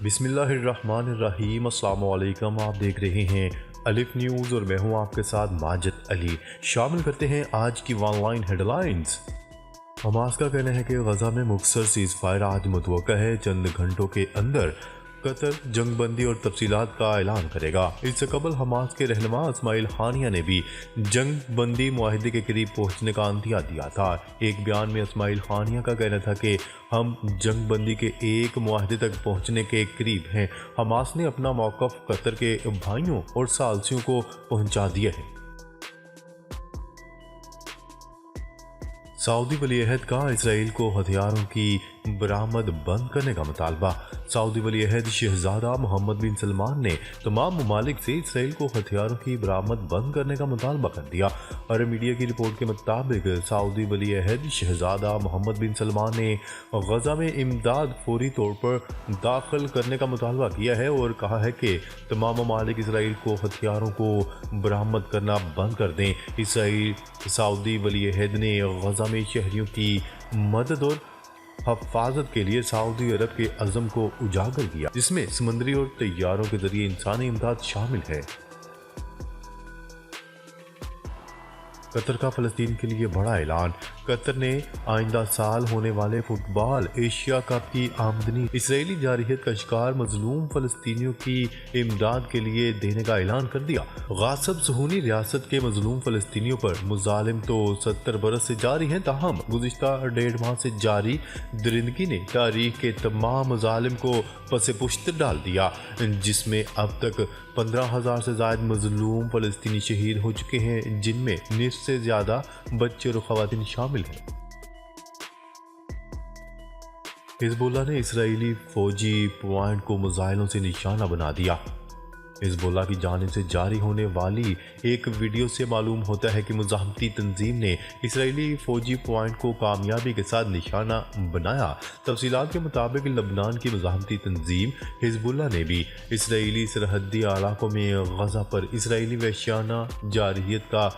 بسم اللہ الرحمن الرحیم۔ السلام علیکم، آپ دیکھ رہے ہیں الف نیوز اور میں ہوں آپ کے ساتھ ماجد علی۔ شامل کرتے ہیں آج کی online headlines. Hamas کا کہنا ہے کہ غزہ میں مختصر سیز فائر آج متوقع ہے۔ چند گھنٹوں کے اندر قطر جنگ بندی اور تفصیلات کا اعلان کرے گا۔ اس سے قبل حماس کے رہنما اسماعیل ہانیہ نے بھی جنگ بندی معاہدے کے قریب پہنچنے کا عندیہ دیا تھا۔ ایک بیان میں اسماعیل ہانیہ کا کہنا تھا کہ ہم جنگ بندی کے ایک معاہدے تک پہنچنے کے قریب ہیں۔ حماس نے اپنا موقف قطر کے بھائیوں اور ثالثیوں کو پہنچا دیا ہے۔ سعودی ولی عہد کا اسرائیل کو ہتھیاروں کی برآمد بند کرنے کا مطالبہ۔ سعودی ولی عہد شہزادہ محمد بن سلمان نے تمام ممالک سے اسرائیل کو ہتھیاروں کی برآمد بند کرنے کا مطالبہ کر دیا۔ عرب میڈیا کی رپورٹ کے مطابق سعودی ولی عہد شہزادہ محمد بن سلمان نے غزہ میں امداد فوری طور پر داخل کرنے کا مطالبہ کیا ہے اور کہا ہے کہ تمام ممالک اسرائیل کو ہتھیاروں کو برآمد کرنا بند کر دیں۔ سعودی ولی عہد نے غزہ میں شہریوں کی مدد اور حفاظت کے لیے سعودی عرب کے عزم کو اجاگر کیا، جس میں سمندری اور طیاروں کے ذریعے انسانی امداد شامل ہے۔ قطر کا فلسطین کے لیے بڑا اعلان۔ قطر نے آئندہ سال ہونے والے فٹ بال ایشیا کپ کی آمدنی اسرائیلی جارحیت کا شکار مظلوم فلسطینیوں کی امداد کے لیے دینے کا اعلان کر دیا۔ غاصب صہیونی ریاست کے مظلوم فلسطینیوں پر مظالم تو 70 برس سے جاری ہیں، تاہم گزشتہ 1.5 ماہ سے جاری درندگی نے تاریخ کے تمام مظالم کو پس پشت ڈال دیا، جس میں اب تک 15,000 سے زائد مظلوم فلسطینی شہید ہو چکے ہیں، جن میں نصف سے زیادہ بچے اور خواتین شامل ہیں۔ حزب اللہ نے اسرائیلی فوجی پوائنٹ کو میزائلوں سے نشانہ بنا دیا۔ حزب اللہ کی جانب سے جاری ہونے والی ایک ویڈیو سے معلوم ہوتا ہے کہ مزاحمتی تنظیم نے اسرائیلی فوجی پوائنٹ کو کامیابی کے ساتھ نشانہ بنایا۔ تفصیلات کے مطابق لبنان کی مزاحمتی تنظیم حزب اللہ نے بھی اسرائیلی سرحدی علاقوں میں غزہ پر اسرائیلی وحشیانہ جارحیت کا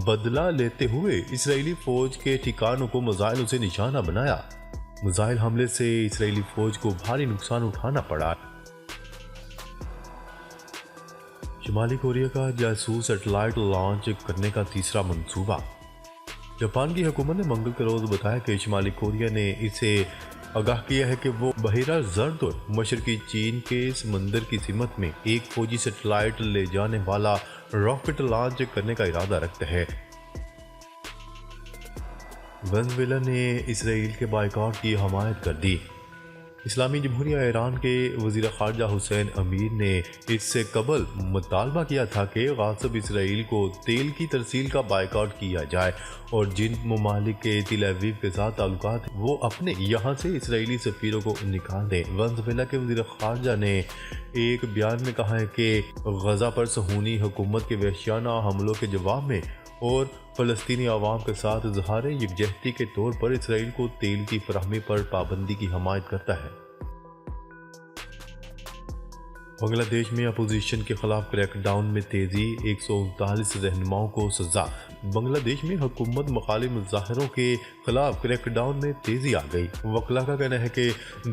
بدلہ لیتے ہوئے اسرائیلی فوج کے ٹھکانوں کو میزائلوں سے نشانہ بنایا۔ میزائل حملے سے اسرائیلی فوج کو بھاری نقصان اٹھانا پڑا۔ شمالی کوریا کا جاسوس سیٹلائٹ لانچ کرنے کا تیسرا منصوبہ۔ جاپان کی حکومت نے منگل کے روز بتایا کہ شمالی کوریا نے اسے آگاہ کیا ہے کہ وہ بحیرہ زرد اور مشرقی چین کے سمندر کی سمت میں ایک فوجی سیٹلائٹ لے جانے والا راکٹ لانچ کرنے کا ارادہ رکھتا ہے۔ ونزویلا نے اسرائیل کے بائیکاٹ کی حمایت کر دی۔ اسلامی جمہوریہ ایران کے وزیر خارجہ حسین امیر نے اس سے قبل مطالبہ کیا تھا کہ غاصب اسرائیل کو تیل کی ترسیل کا بائیکاٹ کیا جائے اور جن ممالک کے تل ابیب کے ساتھ تعلقات ہیں وہ اپنے یہاں سے اسرائیلی سفیروں کو نکال دیں۔ ونزویلا کے وزیر خارجہ نے ایک بیان میں کہا ہے کہ غزہ پر صہیونی حکومت کے وحشیانہ حملوں کے جواب میں اور فلسطینی عوام کے ساتھ اظہار یکجہتی کے طور پر اسرائیل کو تیل کی فراہمی پر پابندی کی حمایت کرتا ہے۔ بنگلہ دیش میں اپوزیشن کے خلاف کریک ڈاؤن میں تیزی، 139 رہنماؤں کو سزا۔ بنگلہ دیش میں حکومت مخالف مظاہروں کے خلاف کریک ڈاؤن میں تیزی آ گئی۔ وکلاء کا کہنا ہے کہ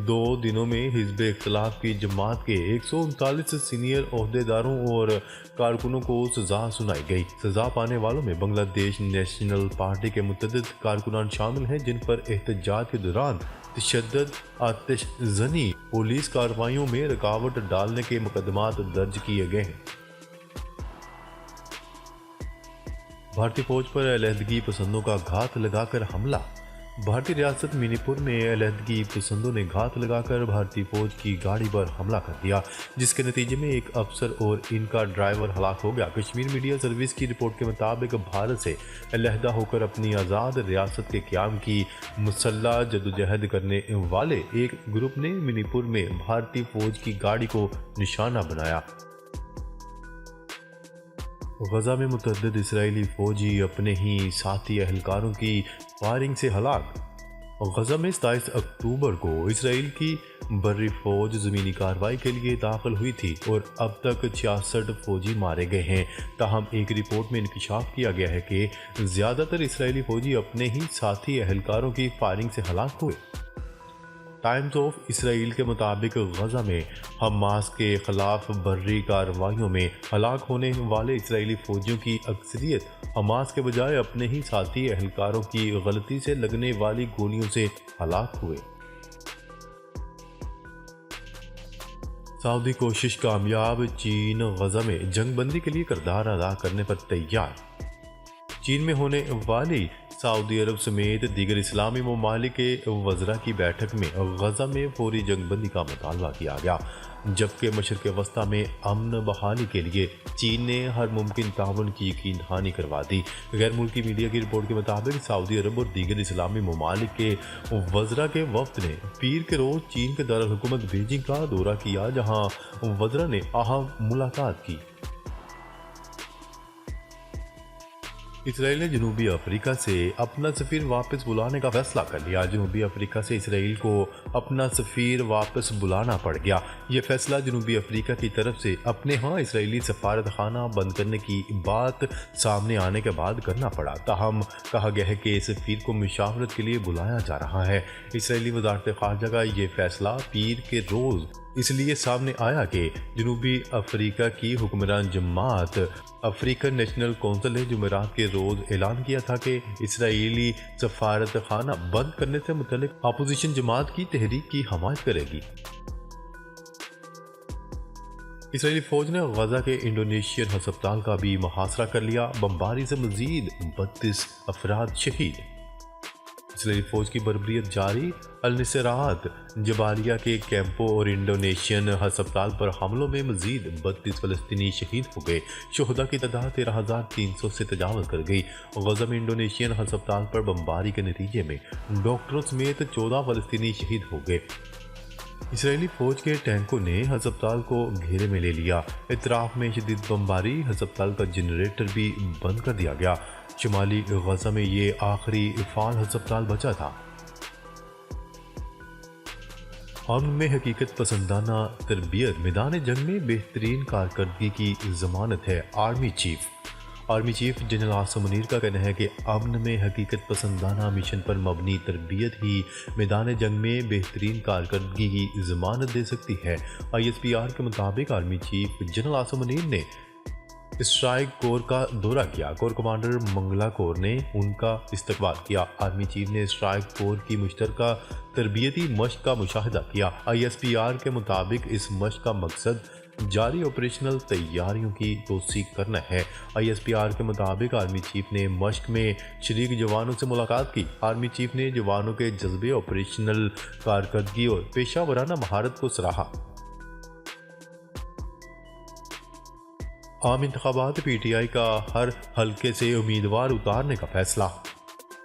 2 دنوں میں حزب اختلاف کی جماعت کے 139 سینئر عہدیداروں اور کارکنوں کو سزا سنائی گئی۔ سزا پانے والوں میں بنگلہ دیش نیشنل پارٹی کے متعدد کارکنان شامل ہیں، جن پر احتجاج کے دوران تشدد، آتش زنی، پولیس کارروائیوں میں رکاوٹ ڈالنے کے مقدمات درج کیے گئے ہیں۔ بھارتی فوج پر علیحدگی پسندوں کا گھات لگا کر حملہ۔ بھارتی ریاست منی پور میں علیحدگی پسندوں نے گھات لگا کر بھارتی فوج کی گاڑی پر حملہ کر دیا، جس کے نتیجے میں ایک افسر اور ان کا ڈرائیور ہلاک ہو گیا۔ کشمیر میڈیا سروس کی رپورٹ کے مطابق بھارت سے علیحدہ ہو کر اپنی آزاد ریاست کے قیام کی مسلح جدوجہد کرنے والے ایک گروپ نے منی پور میں بھارتی فوج کی گاڑی کو نشانہ بنایا۔ غزہ میں متعدد اسرائیلی فوجی اپنے ہی ساتھی اہلکاروں کی فائرنگ سے ہلاک۔ غزہ میں 27 اکتوبر کو اسرائیل کی بری فوج زمینی کارروائی کے لیے داخل ہوئی تھی اور اب تک 66 فوجی مارے گئے ہیں، تاہم ایک رپورٹ میں انکشاف کیا گیا ہے کہ زیادہ تر اسرائیلی فوجی اپنے ہی ساتھی اہلکاروں کی فائرنگ سے ہلاک ہوئے۔ ٹائمز آف اسرائیل کے مطابق غزہ میں حماس کے خلاف بری کارروائیوں میں ہلاک ہونے والے اسرائیلی فوجیوں کی اکثریت حماس کے بجائے اپنے ہی ساتھی اہلکاروں کی غلطی سے لگنے والی گولیوں سے ہلاک ہوئے۔ سعودی کوشش کامیاب، چین غزہ میں جنگ بندی کے لیے کردار ادا کرنے پر تیار۔ چین میں ہونے والی سعودی عرب سمیت دیگر اسلامی ممالک کے وزراء کی بیٹھک میں غزہ میں فوری جنگ بندی کا مطالبہ کیا گیا، جبکہ مشرق وسطیٰ میں امن بحالی کے لیے چین نے ہر ممکن تعاون کی یقین دہانی کروا دی۔ غیر ملکی میڈیا کی رپورٹ کے مطابق سعودی عرب اور دیگر اسلامی ممالک کے وزراء کے وفد نے پیر کے روز چین کے دارالحکومت بیجنگ کا دورہ کیا، جہاں وزراء نے اہم ملاقات کی۔ اسرائیل نے جنوبی افریقہ سے اپنا سفیر واپس بلانے کا فیصلہ کر لیا۔ جنوبی افریقہ سے اسرائیل کو اپنا سفیر واپس بلانا پڑ گیا۔ یہ فیصلہ جنوبی افریقہ کی طرف سے اپنے ہاں اسرائیلی سفارت خانہ بند کرنے کی بات سامنے آنے کے بعد کرنا پڑا۔ تاہم کہا گیا ہے کہ سفیر کو مشاورت کے لیے بلایا جا رہا ہے۔ اسرائیلی وزارت خارجہ کا یہ فیصلہ پیر کے روز اس لیے سامنے آیا کہ جنوبی افریقہ کی حکمران جماعت افریقن نیشنل کونسل نے جمعرات کے روز اعلان کیا تھا کہ اسرائیلی سفارت خانہ بند کرنے سے متعلق اپوزیشن جماعت کی تحریک کی حمایت کرے گی۔ اسرائیلی فوج نے غزہ کے انڈونیشین ہسپتال کا بھی محاصرہ کر لیا۔ بمباری سے مزید 32 افراد شہید۔ اسرائیلی فوج کی بربریت جاری، النصرات جبالیہ کے کیمپوں اور انڈونیشین ہسپتال پر حملوں میں مزید 32 فلسطینی شہید ہو گئے۔ شہداء کی تعداد 13,300 سے تجاوز کر گئی۔ غزہ میں انڈونیشین ہسپتال پر بمباری کے نتیجے میں ڈاکٹروں سمیت 14 فلسطینی شہید ہو گئے۔ اسرائیلی فوج کے ٹینکوں نے ہسپتال کو گھیرے میں لے لیا۔ اطراف میں شدید بمباری، ہسپتال کا جنریٹر بھی بند کر دیا گیا۔ شمالی غزہ میں یہ آخری فعال ہسپتال بچا تھا۔ امن میں حقیقت پسندانہ تربیت میدان جنگ میں بہترین کارکردگی کی ضمانت ہے۔ Army chief general Asim Munir کا کہنا ہے کہ امن میں حقیقت پسندانہ مشن پر مبنی تربیت ہی میدان جنگ میں بہترین کارکردگی کی ضمانت دے سکتی ہے۔ ISPR کے مطابق army chief general Asim Munir نے اسٹرائک کور کا دورہ کیا۔ کور کمانڈر منگلا کور نے ان کا استقبال کیا۔ آرمی چیف نے اسٹرائک کور کی مشترکہ تربیتی مشق کا مشاہدہ کیا۔ ISPR کے مطابق اس مشق کا مقصد جاری آپریشنل تیاریوں کی توثیق کرنا ہے۔ ISPR کے مطابق آرمی چیف نے مشق میں شریک جوانوں سے ملاقات کی۔ آرمی چیف نے جوانوں کے جذبے، آپریشنل کارکردگی اور پیشہ ورانہ مہارت کو سراہا۔ عام انتخابات، PTI کا ہر حلقے سے امیدوار اتارنے کا فیصلہ۔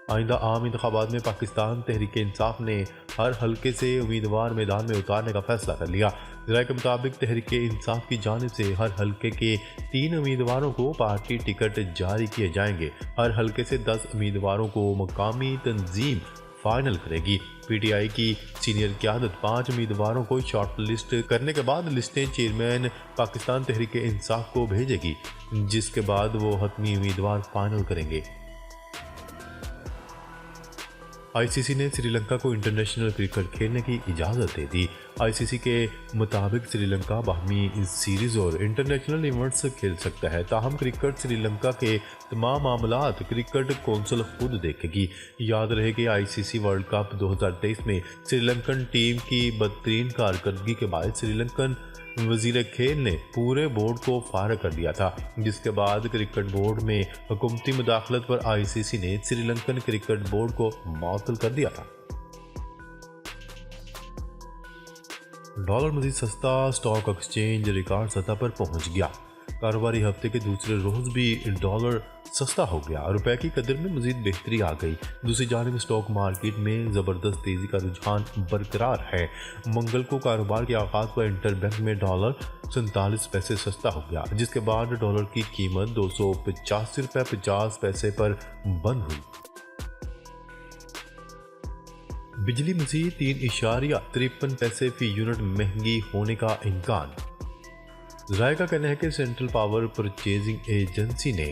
آئندہ عام انتخابات میں پاکستان تحریک انصاف نے ہر حلقے سے امیدوار میدان میں اتارنے کا فیصلہ کر لیا۔ ذرائع کے مطابق تحریک انصاف کی جانب سے ہر حلقے کے 3 امیدواروں کو پارٹی ٹکٹ جاری کیے جائیں گے۔ ہر حلقے سے 10 امیدواروں کو مقامی تنظیم فائنل کرے گی۔ PTI کی سینئر قیادت 5 امیدواروں کو شارٹ لسٹ کرنے کے بعد لسٹیں چیئرمین پاکستان تحریک انصاف کو بھیجے گی، جس کے بعد وہ حتمی امیدوار فائنل کریں گے۔ ICC نے سری لنکا کو انٹرنیشنل کرکٹ کھیلنے کی اجازت دے دی۔ ICC کے مطابق سری لنکا باہمی سیریز اور انٹرنیشنل ایونٹس کھیل سکتا ہے، تاہم کرکٹ سری لنکا کے تمام معاملات کرکٹ کونسل خود دیکھے گی۔ یاد رہے کہ ICC ورلڈ کپ 2023 میں سری لنکن ٹیم کی بدترین کارکردگی کے باعث سری لنکن وزیر کھیل نے پورے بورڈ کو فارغ کر دیا تھا، جس کے بعد کرکٹ بورڈ میں حکومتی مداخلت پر ICC نے سری لنکن کرکٹ بورڈ کو معطل کر دیا تھا۔ ڈالر مزید سستا، اسٹاک ایکسچینج ریکارڈ سطح پر پہنچ گیا۔ کاروباری ہفتے کے دوسرے روز بھی ڈالر سستا ہو گیا، روپے کی قدر میں مزید بہتری آ گئی۔ دوسری جانب اسٹاک مارکیٹ میں زبردست تیزی کا رجحان برقرار ہے۔ منگل کو کاروبار کے آغاز پر انٹر بینک میں ڈالر 47 پیسے سستا ہو گیا، جس کے بعد ڈالر کی قیمت 285.50 روپے پر بند ہوئی۔ بجلی مزید 3.53 پیسے فی یونٹ مہنگی ہونے کا امکان۔ ذرائع کا کہنا ہے کہ سینٹرل پاور پرچیزنگ ایجنسی نے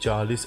40